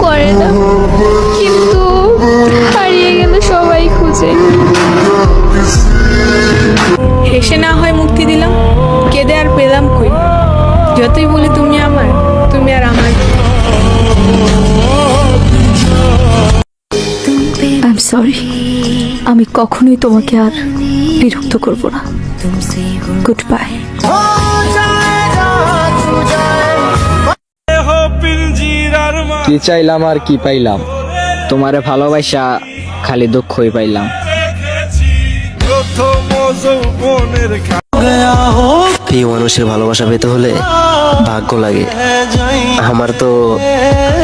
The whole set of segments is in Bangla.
করে না, কিন্তু হারিয়ে গেলে সবাই খুঁজে। হেসে না হয় মুক্তি দিলাম, কেঁদে আর পেলাম কই। যতই বলি তুমি আমার, তুমি আর আমার। আই এম সরি, আমি কখনোই তোমাকে আর বিরক্ত করব না। Good bye. কি চাইলাম আর কি পাইলাম, তোমারে ভালোবাসা খালি দুঃখই পাইলাম। প্রিয় মানুষের ভালোবাসা পেতে হলে ভাগ্য লাগে, আমার তো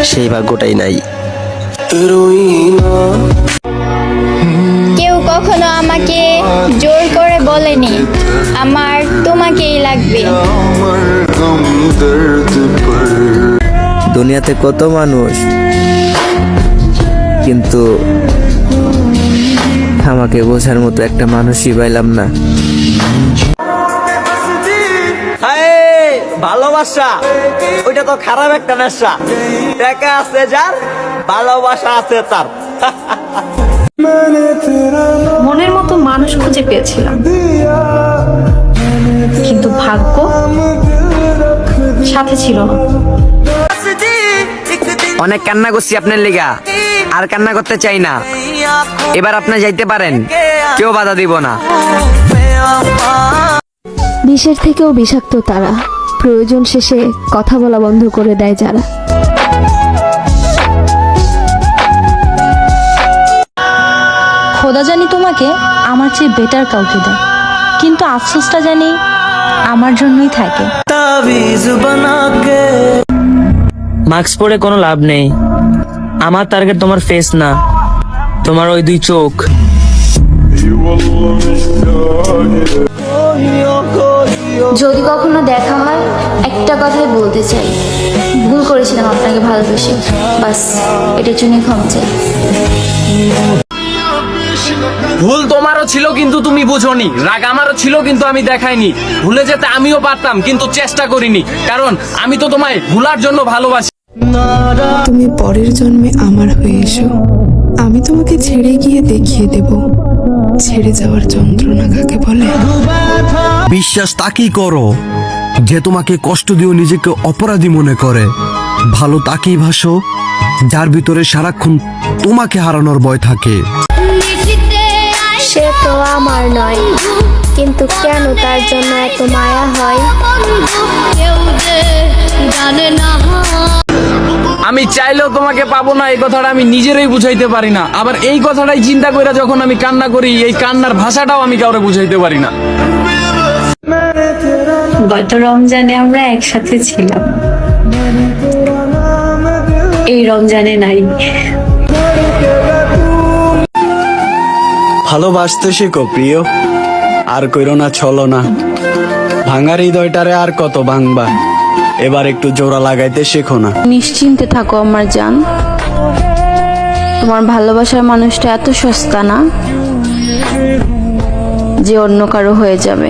সেই ভাগ্যটাই নাই। কেউ কখনো আমাকে জোর করে বলেনি আমার তোমাকেই লাগবে। দুনিয়াতে কত মানুষ, কিন্তু আমাকে বোঝার মতো একটা মানুষই পাইলাম না। ভালোবাসা ওইটা তো খারাপ একটা নেশা, টাকা আছে যার, ভালোবাসা আছে তার। মনের মতো মানুষ খুঁজে পেয়েছিলাম, কিন্তু ভাগ্য সাথে ছিল না। অনেক কান্না করছি আপনার লিগা, আর কান্না করতে চাই না। এবার আপনি যাইতে পারেন, কেউ বাধা দিব না। বিষের থেকেও বিষাক্ত তারা, প্রয়োজন শেষে কথা বলা বন্ধ করে দেয় যারা। খোদা জানি তোমাকে আমার চেয়ে বেটার কাউকে দেয়, কিন্তু আফসোসটা জানি আমার জন্যই থাকে। মাস্ক পরে কোনো লাভ নেই, আমার টার্গেট তোমার ফেস না, তোমার ওই দুই চোখ। যদি কখনো দেখা হয় একটা কথাই বলতে চাই, ভুল করেছিলাম আপনাকে ভালোবেসে, বাস এটার জন্য ক্ষমা চাই। ভুল তোমারও ছিল কিন্তু তুমি বুঝোনি, রাগ আমারও ছিল কিন্তু আমি দেখাইনি। ভুলে যেতে আমিও পারতাম কিন্তু চেষ্টা করিনি, কারণ আমি তো তোমায় ভুলার জন্য ভালোবাসি। তুমি পরের জন্মে আমার হয়ে এসো, আমি তোমাকে ছেড়ে গিয়ে দেখিয়ে দেব ছেড়ে যাওয়ার যন্ত্রণা কাকে বলে। বিশ্বাস তাকেই করো যে তোমাকে কষ্ট দিয়েও নিজেকে অপরাধী মনে করে। ভালো তাকেই ভাসো যার ভিতরে সারাক্ষণ তোমাকে হারানোর ভয় থাকে। সে তো আমার নয়, কিন্তু কেন তার জন্য এত মায়া হয়। আমি চাইলেও তোমাকে পাবো না, এই কথাটা আমি নিজেরই বুঝাইতে পারি না। আবার এই কথাটাই চিন্তা করে যখন আমি কান্না করি, এই কান্নার ভাষাটাও আমি কাউরে বুঝাইতে পারি না। গত রমজানে আমরা একসাথে ছিলাম, এই রমজানে নাই। ভালোবাসতে শেখো প্রিয়, আর কইরো না ছলনা। ভাঙার হৃদয়টারে আর কত ভাঙবা, এবার একটু জোড়া লাগাইতে শেখো না। নিশ্চিন্তে থাকো আমার জান, তোমার ভালোবাসার মানুষটা এত সস্তা না যে অন্য কারো হয়ে যাবে।